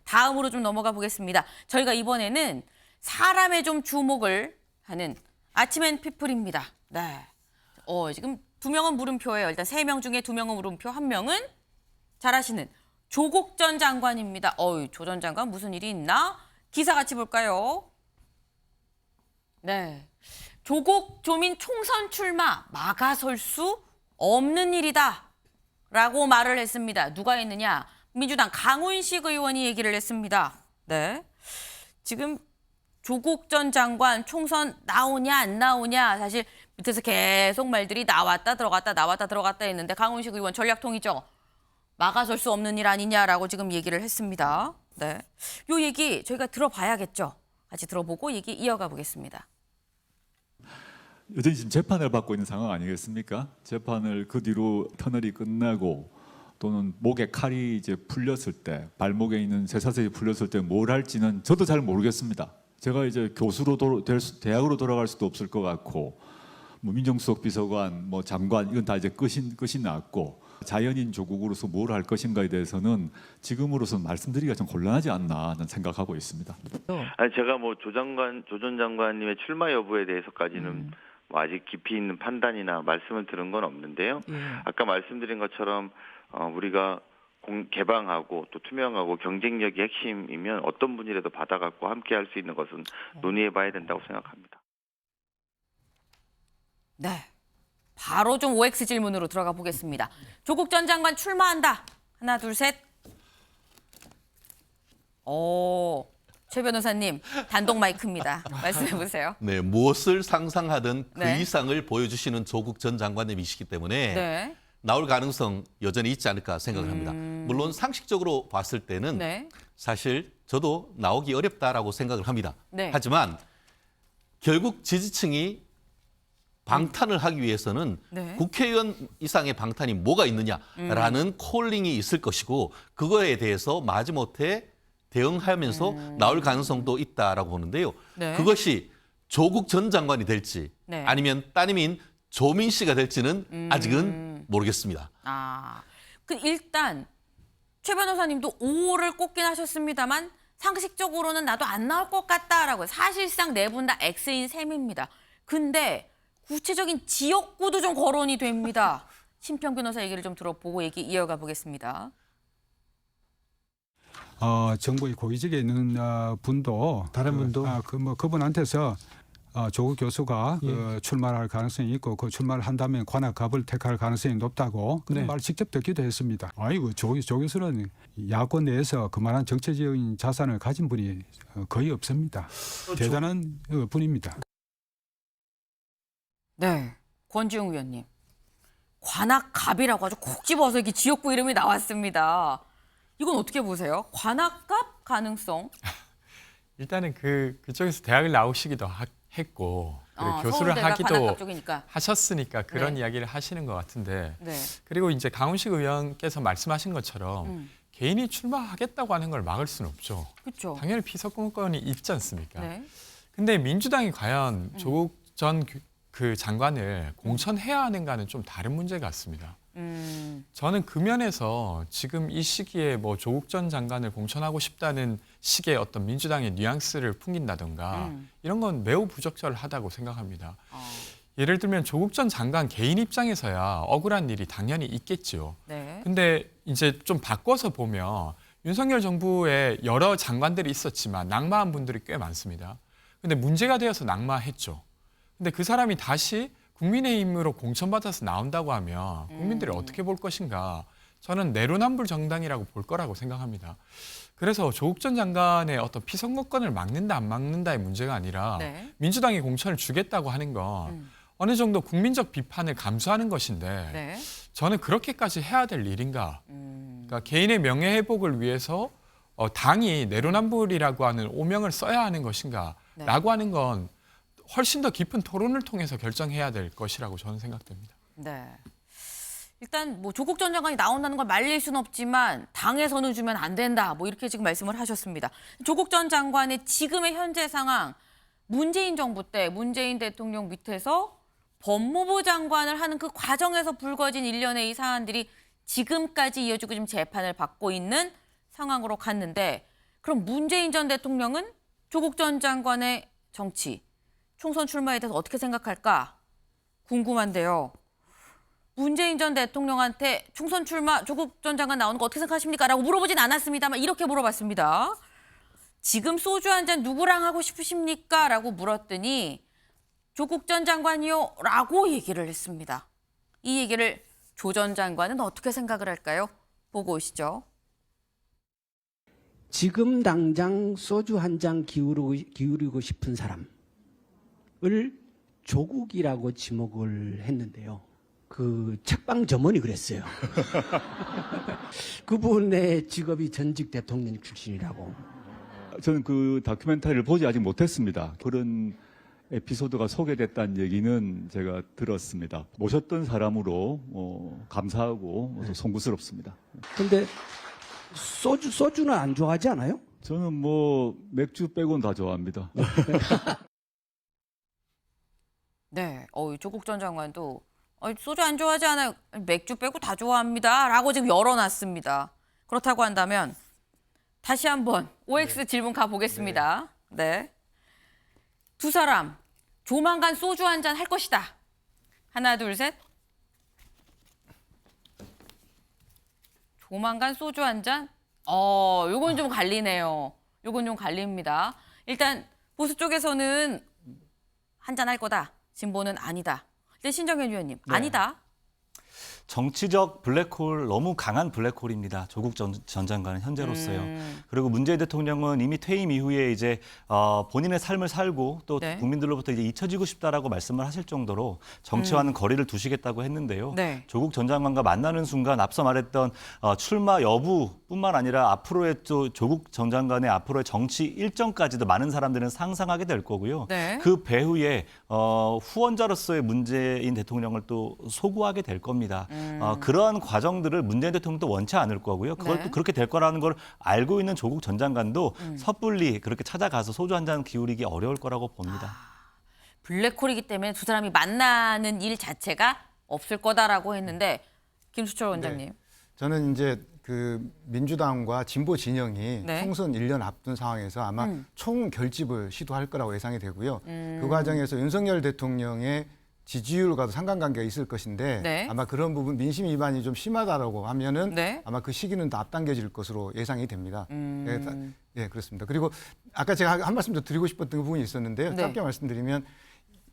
다음으로 좀 넘어가 보겠습니다. 저희가 이번에는 사람의 좀 주목을 하는 아침앤피플입니다. 네. 지금 2명은 물음표예요. 일단 3명 중에 2명은 물음표, 1명은 잘 아시는 조국 전 장관입니다. 조 전 장관 무슨 일이 있나? 기사 같이 볼까요? 네. 조국 조민 총선 출마 막아설 수 없는 일이다 라고 말을 했습니다. 누가 했느냐? 민주당 강훈식 의원이 얘기를 했습니다. 네. 지금 조국 전 장관 총선 나오냐 안 나오냐 사실 밑에서 계속 말들이 나왔다 들어갔다 나왔다 들어갔다 했는데 강훈식 의원 전략통이죠. 막아설 수 없는 일 아니냐라고 지금 얘기를 했습니다. 네. 요 얘기 저희가 들어봐야겠죠. 같이 들어보고 얘기 이어가 보겠습니다. 여전히 지금 재판을 받고 있는 상황 아니겠습니까? 재판을 그 뒤로 터널이 끝나고 또는 목에 칼이 이제 풀렸을 때, 발목에 있는 쇠사슬이 풀렸을 때 뭘 할지는 저도 잘 모르겠습니다. 제가 이제 교수로 대학으로 돌아갈 수도 없을 것 같고, 뭐 민정수석 비서관, 뭐 장관 이건 다 이제 끝이 났고, 자연인 조국으로서 뭘 할 것인가에 대해서는 지금으로서 말씀드리기가 좀 곤란하지 않나 하는 생각하고 있습니다. 아니 제가 뭐 조 전 장관님의 출마 여부에 대해서까지는 뭐 아직 깊이 있는 판단이나 말씀을 들은 건 없는데요. 아까 말씀드린 것처럼 우리가 개방하고 또 투명하고 경쟁력이 핵심이면 어떤 분이라도 받아갖고 함께 할 수 있는 것은 논의해봐야 된다고 생각합니다. 네. 바로 좀 OX 질문으로 들어가 보겠습니다. 조국 전 장관 출마한다. 하나, 둘, 셋. 최 변호사님, 단독 마이크입니다. 말씀해 보세요. 네, 무엇을 상상하든 그 네. 이상을 보여주시는 조국 전 장관님이시기 때문에 네. 나올 가능성 여전히 있지 않을까 생각을 합니다. 물론 상식적으로 봤을 때는 네. 사실 저도 나오기 어렵다라고 생각을 합니다. 네. 하지만 결국 지지층이 방탄을 하기 위해서는 네. 국회의원 이상의 방탄이 뭐가 있느냐라는 콜링이 있을 것이고 그거에 대해서 마지못해 대응하면서 나올 가능성도 있다라고 보는데요. 네. 그것이 조국 전 장관이 될지 네. 아니면 따님인 조민 씨가 될지는 아직은 모르겠습니다. 일단 최 변호사님도 5호를 꼽긴 하셨습니다만 상식적으로는 나도 안 나올 것 같다라고 사실상 네 분 다 X인 셈입니다. 근데 구체적인 지역구도 좀 거론이 됩니다. 심평 변호사 얘기를 좀 들어보고 얘기 이어가 보겠습니다. 정부의 고위직에 있는 분도 다른 분도 그분한테서 조국 교수가 출마할 가능성이 있고 그 출마를 한다면 관악갑을 택할 가능성이 높다고 그런 말 직접 듣기도 했습니다. 아이고 조 교수는 야권 내에서 그만한 정치적인 자산을 가진 분이 거의 없습니다. 대단한 분입니다. 네, 권지웅 의원님. 관악갑이라고 아주 콕 집어서 이렇게 지역구 이름이 나왔습니다. 이건 어떻게 보세요? 관악갑 가능성? 일단은 그쪽에서 대학을 나오시기도 했고 그리고 교수를 서울대가 하기도 관악갑 쪽이니까. 하셨으니까 그런 네. 이야기를 하시는 것 같은데 네. 그리고 이제 강훈식 의원께서 말씀하신 것처럼 개인이 출마하겠다고 하는 걸 막을 수는 없죠. 그렇죠. 당연히 피선거권이 있지 않습니까? 네. 근데 민주당이 과연 조국 전 그 장관을 공천해야 하는가는 좀 다른 문제 같습니다. 저는 그 면에서 지금 이 시기에 뭐 조국 전 장관을 공천하고 싶다는 식의 어떤 민주당의 뉘앙스를 풍긴다던가 이런 건 매우 부적절하다고 생각합니다. 예를 들면 조국 전 장관 개인 입장에서야 억울한 일이 당연히 있겠죠. 네. 근데 이제 좀 바꿔서 보면 윤석열 정부에 여러 장관들이 있었지만 낙마한 분들이 꽤 많습니다. 근데 문제가 되어서 낙마했죠. 근데 그 사람이 다시 국민의힘으로 공천받아서 나온다고 하면 국민들이 어떻게 볼 것인가. 저는 내로남불 정당이라고 볼 거라고 생각합니다. 그래서 조국 전 장관의 어떤 피선거권을 막는다 안 막는다의 문제가 아니라 네. 민주당이 공천을 주겠다고 하는 건 어느 정도 국민적 비판을 감수하는 것인데 네. 저는 그렇게까지 해야 될 일인가. 그러니까 개인의 명예 회복을 위해서 당이 내로남불이라고 하는 오명을 써야 하는 것인가 라고 하는 건 훨씬 더 깊은 토론을 통해서 결정해야 될 것이라고 저는 생각됩니다. 네. 일단 뭐 조국 전 장관이 나온다는 걸 말릴 수는 없지만 당에서는 주면 안 된다. 뭐 이렇게 지금 말씀을 하셨습니다. 조국 전 장관의 지금의 현재 상황, 문재인 정부 때 문재인 대통령 밑에서 법무부 장관을 하는 그 과정에서 불거진 일련의 이 사안들이 지금까지 이어지고 지금 재판을 받고 있는 상황으로 갔는데 그럼 문재인 전 대통령은 조국 전 장관의 정치, 총선 출마에 대해서 어떻게 생각할까 궁금한데요. 문재인 전 대통령한테 총선 출마 조국 전 장관 나오는 거 어떻게 생각하십니까? 라고 물어보진 않았습니다만 이렇게 물어봤습니다. 지금 소주 한 잔 누구랑 하고 싶으십니까? 라고 물었더니 조국 전 장관이요? 라고 얘기를 했습니다. 이 얘기를 조 전 장관은 어떻게 생각을 할까요? 보고 오시죠. 지금 당장 소주 한 잔 기울이고 싶은 사람을 조국이라고 지목을 했는데요. 그 책방 점원이 그랬어요. 그분의 직업이 전직 대통령 출신이라고. 저는 그 다큐멘터리를 보지 아직 못했습니다. 그런 에피소드가 소개됐다는 얘기는 제가 들었습니다. 모셨던 사람으로 감사하고 또 송구스럽습니다. 근데 소주는 안 좋아하지 않아요? 저는 뭐 맥주 빼고는 다 좋아합니다. 네, 조국 전 장관도 소주 안 좋아하지 않아요. 맥주 빼고 다 좋아합니다. 라고 지금 열어놨습니다. 그렇다고 한다면 다시 한번 OX 질문 가보겠습니다. 네. 두 사람 조만간 소주 한 잔 할 것이다. 하나, 둘, 셋. 조만간 소주 한 잔? 요건 좀 갈리네요. 요건 좀 갈립니다. 일단 보수 쪽에서는 한 잔 할 거다. 진보는 아니다. 근데 신정현 위원님, 아니다. 정치적 블랙홀, 너무 강한 블랙홀입니다. 조국 전 장관은 현재로서요. 그리고 문재인 대통령은 이미 퇴임 이후에 이제 본인의 삶을 살고 또 네. 국민들로부터 이제 잊혀지고 싶다라고 말씀을 하실 정도로 정치와는 거리를 두시겠다고 했는데요. 네. 조국 전 장관과 만나는 순간 앞서 말했던 출마 여부뿐만 아니라 앞으로의 또 조국 전 장관의 앞으로의 정치 일정까지도 많은 사람들은 상상하게 될 거고요. 네. 그 배후에 후원자로서의 문재인 대통령을 또 소구하게 될 겁니다. 그러한 과정들을 문재인 대통령도 원치 않을 거고요. 그걸 네. 또 그렇게 될 거라는 걸 알고 있는 조국 전 장관도 섣불리 그렇게 찾아가서 소주 한 잔 기울이기 어려울 거라고 봅니다. 블랙홀이기 때문에 두 사람이 만나는 일 자체가 없을 거다라고 했는데 김수철 원장님. 저는 이제 그 민주당과 진보 진영이 네. 총선 1년 앞둔 상황에서 아마 총 결집을 시도할 거라고 예상이 되고요. 그 과정에서 윤석열 대통령의 지지율과도 상관관계가 있을 것인데 네. 아마 그런 부분 민심 위반이 좀 심하다라고 하면은 네. 아마 그 시기는 더 앞당겨질 것으로 예상이 됩니다. 예, 그렇습니다. 그리고 아까 제가 한 말씀 더 드리고 싶었던 부분이 있었는데요. 네. 짧게 말씀드리면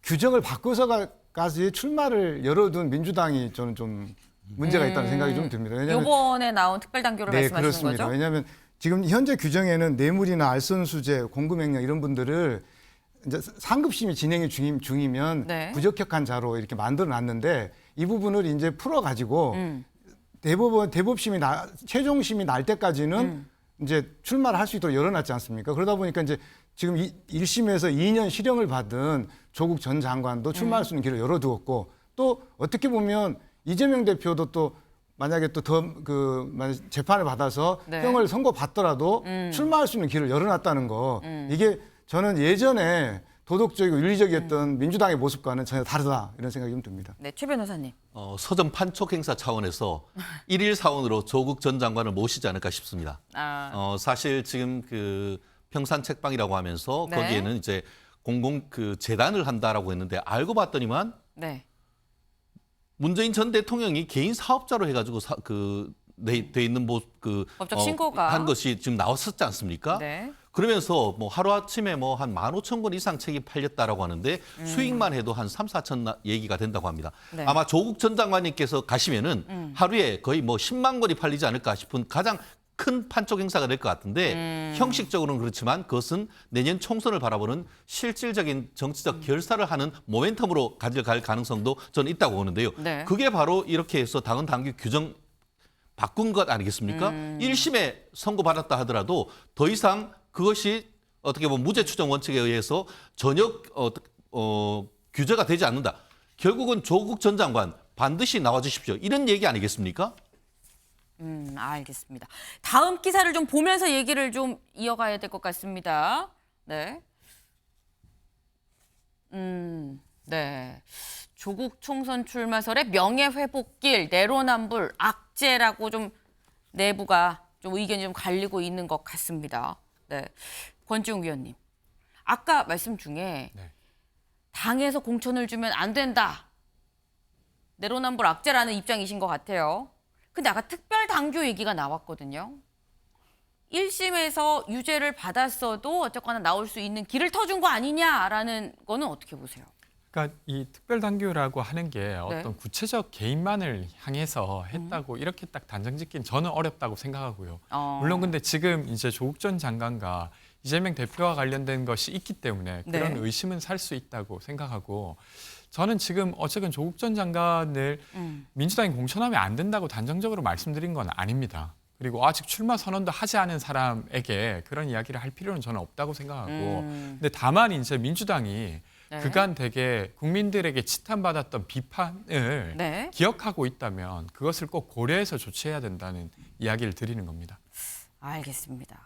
규정을 바꿔서까지 출마를 열어둔 민주당이 저는 좀 문제가 있다는 생각이 좀 듭니다. 왜냐하면 이번에 나온 특별단결을 네, 말씀하시는 그렇습니다. 거죠? 왜냐하면 지금 현재 규정에는 뇌물이나 알선수재, 공금횡령 이런 분들을 이제 상급심이 진행이 중이면 네. 부적격한 자로 이렇게 만들어놨는데 이 부분을 이제 풀어가지고 대법심이 최종심이 날 때까지는 이제 출마를 할 수 있도록 열어놨지 않습니까? 그러다 보니까 이제 지금 1심에서 2년 실형을 받은 조국 전 장관도 출마할 수 있는 길을 열어두었고 또 어떻게 보면 이재명 대표도 또 만약에 또 재판을 받아서 네. 형을 선고받더라도 출마할 수 있는 길을 열어놨다는 거 이게 저는 예전에 도덕적이고 윤리적이었던 민주당의 모습과는 전혀 다르다 이런 생각이 좀 듭니다. 네, 최 변호사님. 서점 판촉 행사 차원에서 일일 사원으로 조국 전 장관을 모시지 않을까 싶습니다. 사실 지금 그 평산 책방이라고 하면서 네. 거기에는 이제 공공 재단을 한다라고 했는데 알고 봤더니만 네. 문재인 전 대통령이 개인 사업자로 해가지고 돼 있는 법적 신고가 한 것이 지금 나왔었지 않습니까? 네. 그러면서 뭐 하루아침에 뭐 한 15,000권 이상 책이 팔렸다라고 하는데 수익만 해도 한 3, 4천 얘기가 된다고 합니다. 네. 아마 조국 전 장관님께서 가시면은 하루에 거의 뭐 10만 권이 팔리지 않을까 싶은 가장 큰 판촉 행사가 될 것 같은데 형식적으로는 그렇지만 그것은 내년 총선을 바라보는 실질적인 정치적 결사를 하는 모멘텀으로 가져갈 가능성도 저는 있다고 보는데요. 네. 그게 바로 이렇게 해서 당헌 당규 규정 바꾼 것 아니겠습니까? 1심에 선고받았다 하더라도 더 이상 그것이 어떻게 보면 무죄 추정 원칙에 의해서 전혀 규제가 되지 않는다. 결국은 조국 전 장관 반드시 나와 주십시오. 이런 얘기 아니겠습니까? 알겠습니다. 다음 기사를 좀 보면서 얘기를 좀 이어가야 될 것 같습니다. 네. 네. 조국 총선 출마설의 명예회복길, 내로남불, 악재라고 좀 내부가 좀 의견이 좀 갈리고 있는 것 같습니다. 네. 권지웅 위원님. 아까 말씀 중에 네. 당에서 공천을 주면 안 된다. 내로남불 악재라는 입장이신 것 같아요. 근데 아까 특별 당규 얘기가 나왔거든요. 1심에서 유죄를 받았어도 어쨌거나 나올 수 있는 길을 터준 거 아니냐라는 거는 어떻게 보세요? 그러니까 이 특별 당규라고 하는 게 어떤 구체적 개인만을 향해서 했다고 이렇게 딱 단정짓기는 저는 어렵다고 생각하고요. 물론 근데 지금 이제 조국 전 장관과 이재명 대표와 관련된 것이 있기 때문에 그런 네. 의심은 살 수 있다고 생각하고 저는 지금 어쨌든 조국 전 장관을 민주당이 공천하면 안 된다고 단정적으로 말씀드린 건 아닙니다. 그리고 아직 출마 선언도 하지 않은 사람에게 그런 이야기를 할 필요는 저는 없다고 생각하고 근데 다만 이제 민주당이 네. 그간 되게 국민들에게 지탄받았던 비판을 네. 기억하고 있다면 그것을 꼭 고려해서 조치해야 된다는 이야기를 드리는 겁니다. 알겠습니다.